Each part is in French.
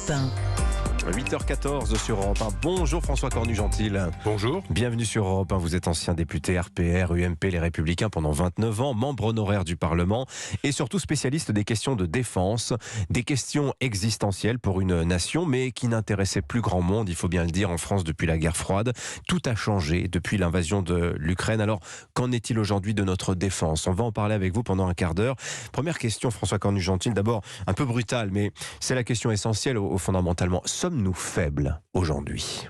Europe 1. 8h14 sur Europe 1. Bonjour François Cornu-Gentil. Bonjour. Bienvenue sur Europe 1. Vous êtes ancien député RPR, UMP, Les Républicains pendant 29 ans, membre honoraire du Parlement et surtout spécialiste des questions de défense, des questions existentielles pour une nation, mais qui n'intéressaient plus grand monde, il faut bien le dire, en France depuis la guerre froide. Tout a changé depuis l'invasion de l'Ukraine. Alors, qu'en est-il aujourd'hui de notre défense ? On va en parler avec vous pendant un quart d'heure. Première question, François Cornu-Gentil, d'abord un peu brutale, mais c'est la question essentielle fondamentalement. Sommes-nous faibles aujourd'hui ?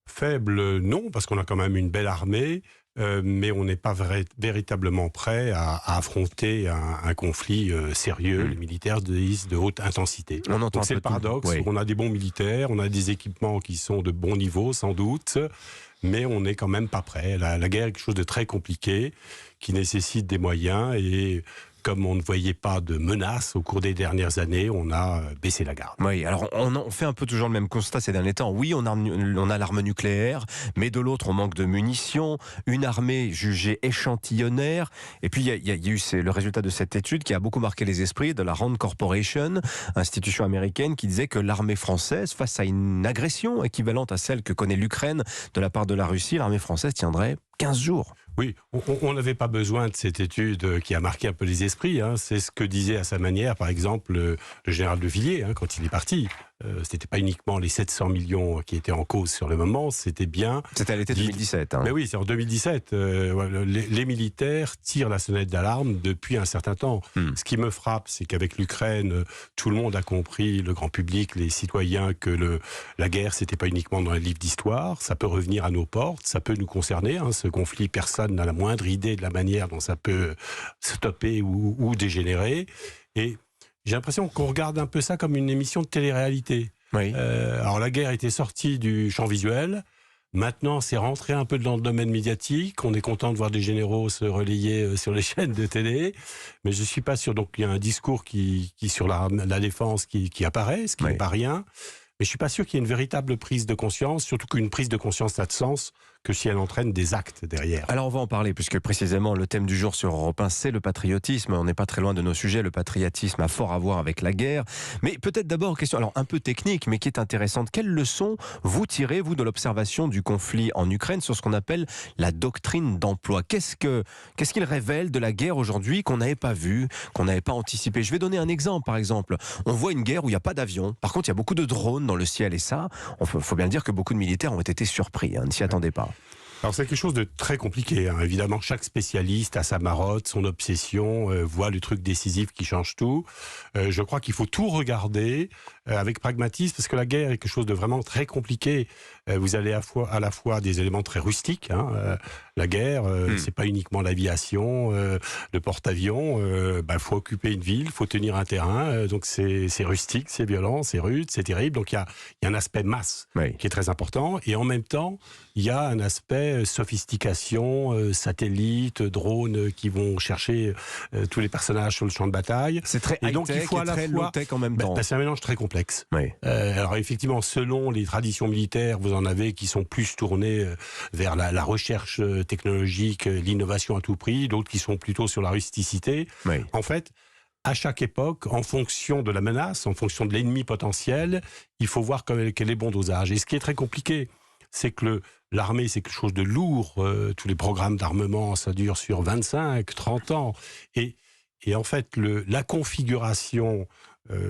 Faible, non, parce qu'on a quand même une belle armée, mais on n'est pas véritablement prêt à affronter un conflit sérieux. Les militaires disent de haute intensité. On entend Donc c'est le paradoxe. Oui. On a des bons militaires, on a des équipements qui sont de bon niveau, sans doute, mais on n'est quand même pas prêt. La guerre est quelque chose de très compliqué, qui nécessite des moyens et... Comme on ne voyait pas de menaces au cours des dernières années, on a baissé la garde. Oui, alors on fait un peu toujours le même constat ces derniers temps. Oui, on a l'arme nucléaire, mais de l'autre, on manque de munitions, une armée jugée échantillonnaire. Et puis, il y a eu le résultat de cette étude qui a beaucoup marqué les esprits de la Rand Corporation, institution américaine, qui disait que l'armée française, face à une agression équivalente à celle que connaît l'Ukraine de la part de la Russie, l'armée française tiendrait 15 jours. Oui, on n'avait pas besoin de cette étude qui a marqué un peu les esprits. C'est ce que disait à sa manière, par exemple, le général de Villiers, quand il est parti. C'était pas uniquement les 700 millions qui étaient en cause sur le moment, c'était bien... C'était à l'été 2017. Mais oui, c'est en 2017. Les militaires tirent la sonnette d'alarme depuis un certain temps. Ce qui me frappe, c'est qu'avec l'Ukraine, tout le monde a compris, le grand public, les citoyens, que la guerre, c'était pas uniquement dans les livres d'histoire. Ça peut revenir à nos portes, ça peut nous concerner. Ce conflit, personne n'a la moindre idée de la manière dont ça peut stopper ou dégénérer. Et j'ai l'impression qu'on regarde un peu ça comme une émission de télé-réalité. Oui. Alors la guerre était sortie du champ visuel. Maintenant, c'est rentré un peu dans le domaine médiatique. On est content de voir des généraux se relayer sur les chaînes de télé. Mais je suis pas sûr. Donc il y a un discours qui sur la défense qui apparaît, ce qui n'est pas rien. Mais je suis pas sûr qu'il y ait une véritable prise de conscience, surtout qu'une prise de conscience n'a de sens que si elle entraîne des actes derrière. Alors on va en parler, puisque précisément le thème du jour sur Europe 1, c'est le patriotisme. On n'est pas très loin de nos sujets. Le patriotisme a fort à voir avec la guerre. Mais peut-être d'abord, question alors un peu technique, mais qui est intéressante. Quelles leçons vous tirez, vous, de l'observation du conflit en Ukraine sur ce qu'on appelle la doctrine d'emploi ? Qu'est-ce qu'il révèle de la guerre aujourd'hui qu'on n'avait pas vu, qu'on n'avait pas anticipé ? Je vais donner un exemple, par exemple. On voit une guerre où il n'y a pas d'avion. Par contre, il y a beaucoup de drones dans le ciel. Et ça, il faut bien le dire que beaucoup de militaires ont été surpris, ne s'y attendaient pas. Alors c'est quelque chose de très compliqué. Évidemment, chaque spécialiste a sa marotte, son obsession, voit le truc décisif qui change tout. Je crois qu'il faut tout regarder avec pragmatisme, parce que la guerre est quelque chose de vraiment très compliqué. Vous avez à la fois des éléments très rustiques. La guerre, c'est pas uniquement l'aviation, le porte-avions. Faut occuper une ville, faut tenir un terrain. Donc c'est rustique, c'est violent, c'est rude, c'est terrible. Donc il y a un aspect masse qui est très important. Et en même temps, il y a un aspect sophistication, satellites, drones qui vont chercher tous les personnages sur le champ de bataille. C'est très high-tech et très low-tech en même temps. C'est un mélange très complexe. Oui. Alors effectivement, selon les traditions militaires, vous en avez qui sont plus tournées vers la recherche technologique, l'innovation à tout prix, d'autres qui sont plutôt sur la rusticité. Oui. En fait, à chaque époque, en fonction de la menace, en fonction de l'ennemi potentiel, il faut voir quel est le bon dosage. Et ce qui est très compliqué, c'est que l'armée, c'est quelque chose de lourd. Tous les programmes d'armement, ça dure sur 25, 30 ans. Et en fait, la configuration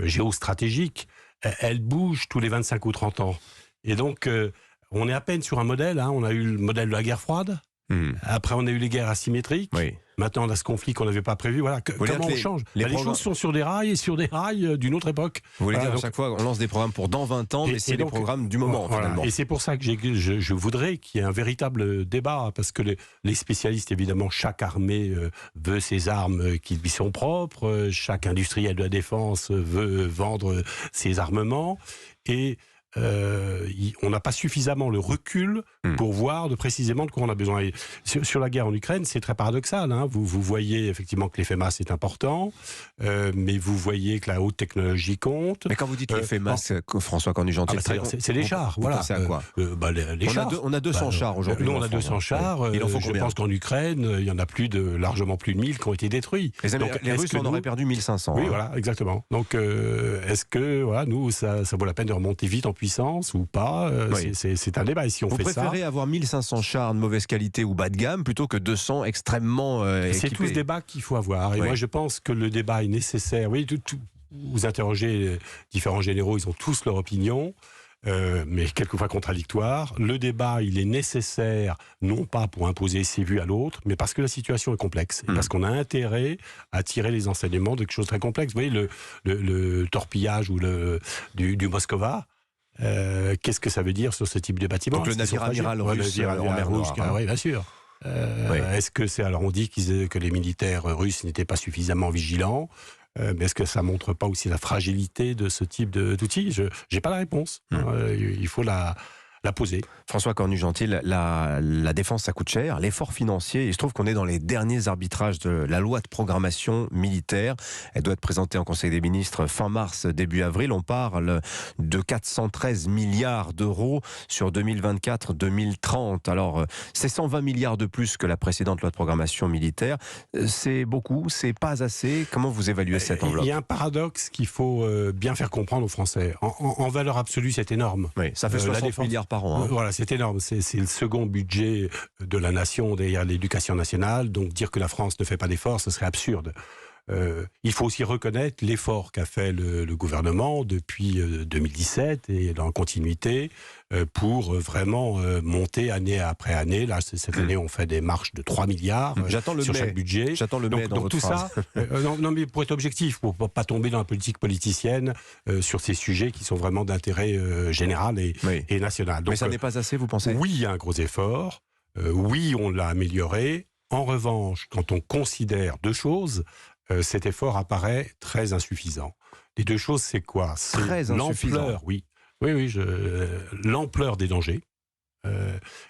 géostratégique, elle bouge tous les 25 ou 30 ans. Et donc, on est à peine sur un modèle. On a eu le modèle de la guerre froide. Après, on a eu les guerres asymétriques. Oui. Maintenant, on a ce conflit qu'on n'avait pas prévu. Voilà. Comment on change ? Les choses sont sur des rails et sur des rails d'une autre époque. Vous voulez dire, à chaque fois, on lance des programmes pour dans 20 ans, mais c'est les programmes du moment, finalement. Et c'est pour ça que je voudrais qu'il y ait un véritable débat, parce que les spécialistes, évidemment, chaque armée veut ses armes qui lui sont propres, chaque industriel de la défense veut vendre ses armements, et on n'a pas suffisamment le recul pour voir précisément de quoi on a besoin. Et sur la guerre en Ukraine, c'est très paradoxal. Hein. Vous voyez effectivement que l'effet masse est important, mais vous voyez que la haute technologie compte. Mais quand vous dites l'effet masse, François Cornu-Gentil, c'est les chars. Vous pensez à quoi? Les chars. On a 200 chars aujourd'hui. Nous, on a 200 chars. Il en faut je combien? pense qu'en Ukraine, il y en a largement plus de 1000 qui ont été détruits. Les Russes en auraient perdu 1500. Oui, voilà, exactement. Donc, est-ce que nous, ça vaut la peine de remonter vite en puissance ou pas? C'est un débat. Et si on Vous fait ça, préférez avoir 1500 chars de mauvaise qualité ou bas de gamme plutôt que 200 extrêmement c'est équipés? tout ce débat qu'il faut avoir. Et moi, je pense que le débat est nécessaire. Oui, vous interrogez différents généraux, ils ont tous leur opinion. Mais quelquefois contradictoire. Le débat, il est nécessaire, non pas pour imposer ses vues à l'autre, mais parce que la situation est complexe. Et parce qu'on a intérêt à tirer les enseignements de quelque chose de très complexe. Vous voyez, le torpillage ou du Moscova, qu'est-ce que ça veut dire sur ce type de bâtiment? Donc le navire amiral russe en mer Noire. Oui, bien sûr. Est-ce que c'est... Alors on dit que les militaires russes n'étaient pas suffisamment vigilants. Mais est-ce que ça montre pas aussi la fragilité de ce type d'outils? Je n'ai pas la réponse. Il faut la poser. François Cornu-Gentil, la défense, ça coûte cher. L'effort financier, il se trouve qu'on est dans les derniers arbitrages de la loi de programmation militaire. Elle doit être présentée en Conseil des ministres fin mars, début avril. On parle de 413 milliards d'euros sur 2024-2030. Alors, c'est 120 milliards de plus que la précédente loi de programmation militaire. C'est beaucoup, c'est pas assez. Comment vous évaluez cette enveloppe? Il y a un paradoxe qu'il faut bien faire comprendre aux Français. En valeur absolue, c'est énorme. Oui, ça fait 60 milliards par an. Hein. Voilà, c'est énorme. C'est le second budget de la nation derrière l'éducation nationale. Donc dire que la France ne fait pas d'efforts, ce serait absurde. Il faut aussi reconnaître l'effort qu'a fait le gouvernement depuis 2017 et dans la continuité pour vraiment monter année après année. Là, cette année, on fait des marches de 3 milliards sur chaque budget. J'attends le mai dans donc votre tout phrase. ça, non, mais pour être objectif, pour ne pas tomber dans la politique politicienne sur ces sujets qui sont vraiment d'intérêt général et national. Donc, mais ça n'est pas assez, vous pensez? Oui, il y a un gros effort. Oui, on l'a amélioré. En revanche, quand on considère deux choses, cet effort apparaît très insuffisant. Les deux choses, c'est quoi? C'est l'ampleur, l'ampleur des dangers.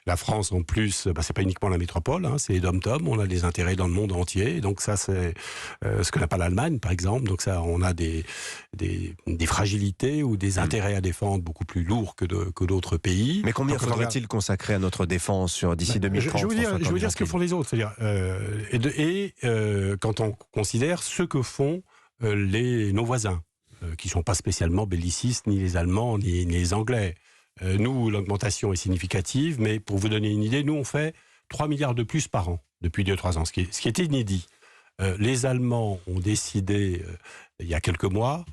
La France, en plus, c'est pas uniquement la métropole, c'est les dom-tom, on a des intérêts dans le monde entier, donc ça c'est ce que n'a pas l'Allemagne, par exemple, donc ça on a des fragilités ou des intérêts à défendre beaucoup plus lourds que d'autres pays. Mais combien faudrait-il consacrer à notre défense d'ici 2030? Je veux dire ce que font les autres, c'est-à-dire, quand on considère ce que font nos voisins, qui ne sont pas spécialement bellicistes, ni les Allemands, ni les Anglais. Nous, l'augmentation est significative, mais pour vous donner une idée, nous, on fait 3 milliards de plus par an depuis 2-3 ans, ce qui est inédit. Les Allemands ont décidé, il y a quelques mois,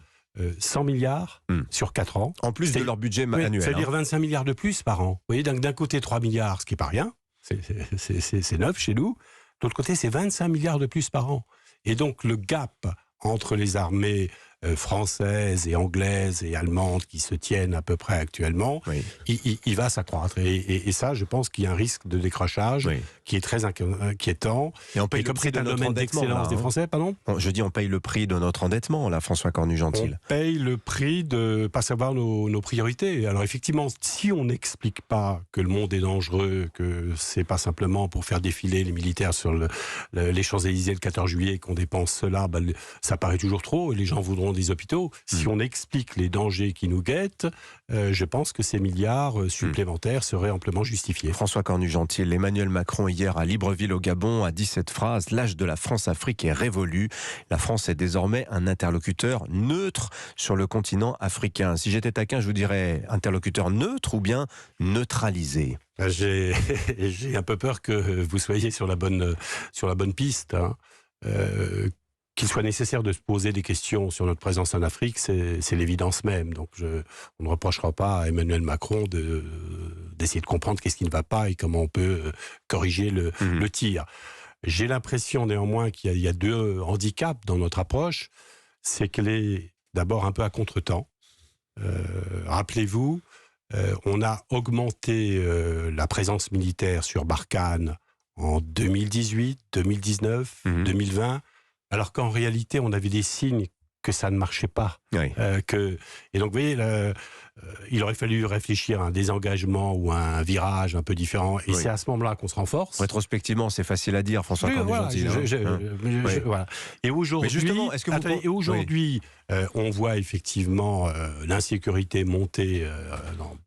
100 milliards sur 4 ans. En plus de leur budget annuel. C'est-à-dire 25 milliards de plus par an. Vous voyez, d'un côté, 3 milliards, ce qui n'est pas rien, c'est neuf chez nous. De l'autre côté, c'est 25 milliards de plus par an. Et donc, le gap entre les armées françaises et anglaises et allemandes qui se tiennent à peu près actuellement, il va s'accroître. Et ça, je pense qu'il y a un risque de décrochage qui est très inquiétant. Et on paye le prix de notre endettement d'excellence des Français, pardon. Je dis on paye le prix de notre endettement, là, François Cornu-Gentil. On paye le prix de ne pas savoir nos priorités. Alors effectivement, si on n'explique pas que le monde est dangereux, que c'est pas simplement pour faire défiler les militaires sur les Champs-Élysées le 14 juillet qu'on dépense cela, ça paraît toujours trop et les gens voudront des hôpitaux. Si on explique les dangers qui nous guettent, je pense que ces milliards supplémentaires seraient amplement justifiés. François Cornu-Gentil, Emmanuel Macron hier à Libreville au Gabon a dit cette phrase: l'âge de la France-Afrique est révolu. La France est désormais un interlocuteur neutre sur le continent africain. Si j'étais taquin, je vous dirais interlocuteur neutre ou bien neutralisé. J'ai un peu peur que vous soyez sur la bonne piste. Qu'il soit nécessaire de se poser des questions sur notre présence en Afrique, c'est l'évidence même. Donc on ne reprochera pas à Emmanuel Macron d'essayer de comprendre qu'est-ce qui ne va pas et comment on peut corriger le tir. J'ai l'impression néanmoins qu'il y a deux handicaps dans notre approche. C'est qu'elle est d'abord un peu à contre-temps. Rappelez-vous, on a augmenté la présence militaire sur Barkhane en 2018, 2019, 2020, alors qu'en réalité, on avait des signes que ça ne marchait pas. Oui. Et donc, vous voyez, il aurait fallu réfléchir à un désengagement ou à un virage un peu différent. Et c'est à ce moment-là qu'on se renforce. Rétrospectivement, c'est facile à dire, François Cornu-Gentille. Voilà. Et aujourd'hui, mais justement, est-ce que on voit effectivement l'insécurité monter dans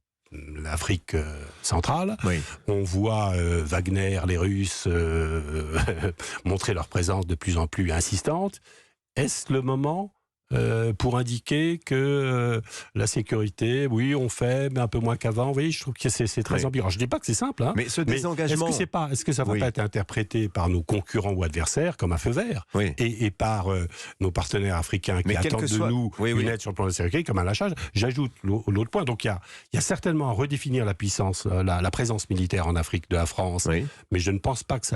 l'Afrique centrale. Oui. On voit Wagner, les Russes montrer leur présence de plus en plus insistante. Est-ce le moment pour indiquer que la sécurité, oui, on fait, mais un peu moins qu'avant. Vous voyez, je trouve que c'est très ambigu. Alors, je ne dis pas que c'est simple, hein, mais ce désengagement... Est-ce que ça ne va pas être interprété par nos concurrents ou adversaires comme un feu vert et par nos partenaires africains qui attendent de nous une aide sur le plan de la sécurité comme un lâchage? J'ajoute l'autre point. Donc, il y a certainement à redéfinir la puissance, la présence militaire en Afrique de la France, mais je ne pense pas que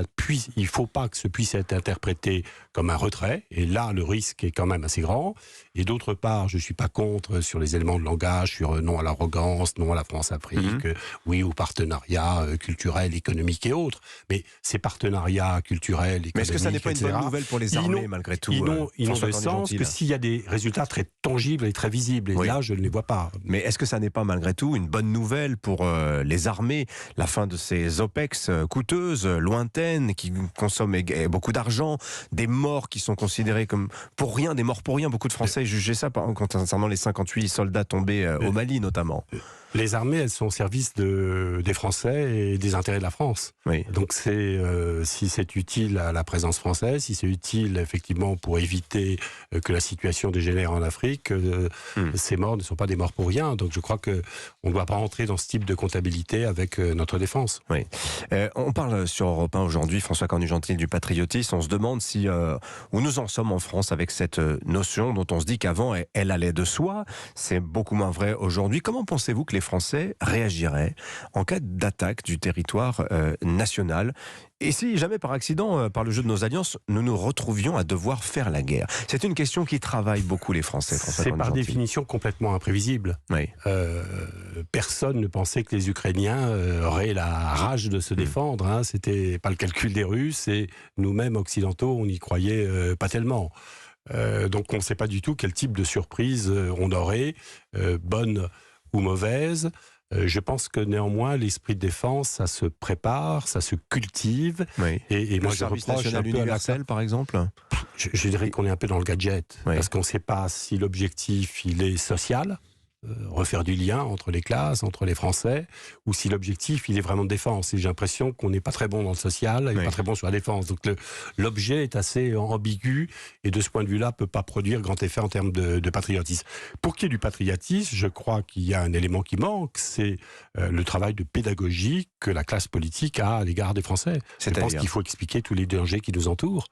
il ne faut pas que ce puisse être interprété comme un retrait. Et là, le risque est quand même assez grand. Et d'autre part, je ne suis pas contre sur les éléments de langage, sur non à l'arrogance, non à la France-Afrique, oui au partenariat culturel, économique et autres. Mais ces partenariats culturels, économiques, mais est-ce que ça n'est pas une bonne nouvelle pour les armées, malgré tout? Ils n'ont de sens que s'il y a des résultats très tangibles et très visibles. Et là, je ne les vois pas. Mais est-ce que ça n'est pas, malgré tout, une bonne nouvelle pour les armées? La fin de ces OPEX coûteuses, lointaines, qui consomment beaucoup d'argent, des morts qui sont considérées comme pour rien, des morts pour rien. Beaucoup de Français jugeaient ça concernant les 58 soldats tombés au Mali, notamment. Les armées, elles sont au service des Français et des intérêts de la France. Donc si c'est utile à la présence française, si c'est utile effectivement pour éviter que la situation dégénère en Afrique, ces morts ne sont pas des morts pour rien. Donc je crois qu'on ne doit pas rentrer dans ce type de comptabilité avec notre défense. On parle sur Europe 1 aujourd'hui, François Cornu-Gentille, du patriotisme. On se demande où nous en sommes en France avec cette notion dont on se dit qu'avant elle allait de soi. C'est beaucoup moins vrai aujourd'hui. Comment pensez-vous que les Français réagiraient en cas d'attaque du territoire national? Et si jamais par accident, par le jeu de nos alliances, nous nous retrouvions à devoir faire la guerre? C'est une question qui travaille beaucoup les Français. C'est par définition complètement imprévisible. Personne ne pensait que les Ukrainiens auraient la rage de se défendre. Hein. C'était pas le calcul des Russes et nous-mêmes occidentaux, on n'y croyait pas tellement. Donc on ne sait pas du tout quel type de surprise on aurait, bonne ou mauvaise. Je pense que néanmoins, l'esprit de défense, ça se prépare, ça se cultive. Et moi, je reproche un peu universel, par exemple. Je dirais qu'on est un peu dans le gadget, parce qu'on ne sait pas si l'objectif il est social, refaire du lien entre les classes, entre les Français, ou si l'objectif il est vraiment de défense. Et j'ai l'impression qu'on n'est pas très bon dans le social, et pas très bon sur la défense. Donc l'objet est assez ambigu, et de ce point de vue-là, peut pas produire grand effet en termes de patriotisme. Pour qu'il y ait du patriotisme, je crois qu'il y a un élément qui manque, c'est le travail de pédagogie que la classe politique a à l'égard des Français. Je pense qu'il faut expliquer tous les dangers qui nous entourent.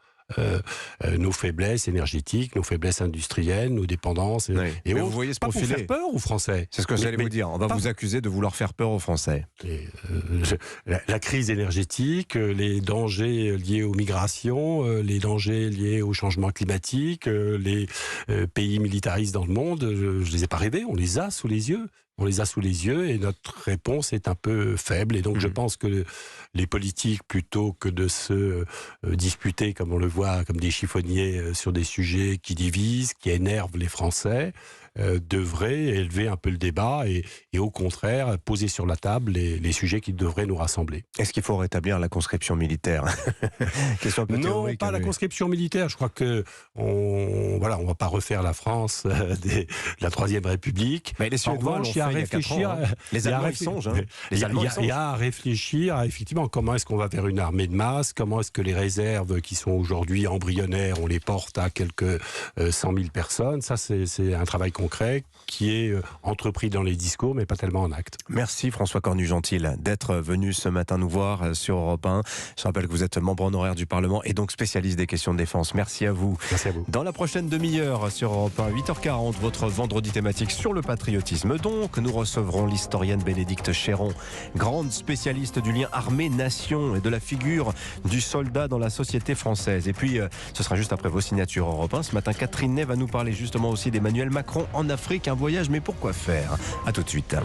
Nos faiblesses énergétiques, nos faiblesses industrielles, nos dépendances et vous voyez ce pas pour faire peur aux Français. C'est ce que j'allais vous dire. On va vous accuser de vouloir faire peur aux Français. La crise énergétique, les dangers liés aux migrations, les dangers liés au changement climatique, les pays militaristes dans le monde, je les ai pas rêvés, on les a sous les yeux. On les a sous les yeux et notre réponse est un peu faible. Et donc je pense que les politiques, plutôt que de se disputer, comme on le voit, comme des chiffonniers sur des sujets qui divisent, qui énervent les Français, devraient élever un peu le débat et au contraire poser sur la table les sujets qui devraient nous rassembler. Est-ce qu'il faut rétablir la conscription militaire? Question un peu théorique. Non, pas la conscription militaire. Je crois que on va pas refaire la France de la Troisième République. Mais les Suédois l'ont fait il y a 4 ans. Les Allemands y songent. Il y a à réfléchir à effectivement comment est-ce qu'on va vers une armée de masse, comment est-ce que les réserves qui sont aujourd'hui embryonnaires, on les porte à quelques 100 000 personnes. Ça, c'est un travail concret qui est entrepris dans les discours, mais pas tellement en acte. Merci François Cornu-Gentille d'être venu ce matin nous voir sur Europe 1. Je rappelle que vous êtes membre honoraire du Parlement et donc spécialiste des questions de défense. Merci à vous. Merci à vous. Dans la prochaine demi-heure sur Europe 1, 8h40, votre vendredi thématique sur le patriotisme. Donc, nous recevrons l'historienne Bénédicte Chéron, grande spécialiste du lien armée-nation et de la figure du soldat dans la société française. Et puis, ce sera juste après vos signatures Europe 1. Ce matin, Catherine Ney va nous parler justement aussi d'Emmanuel Macron en Afrique. Un voyage, mais pourquoi faire? À tout de suite.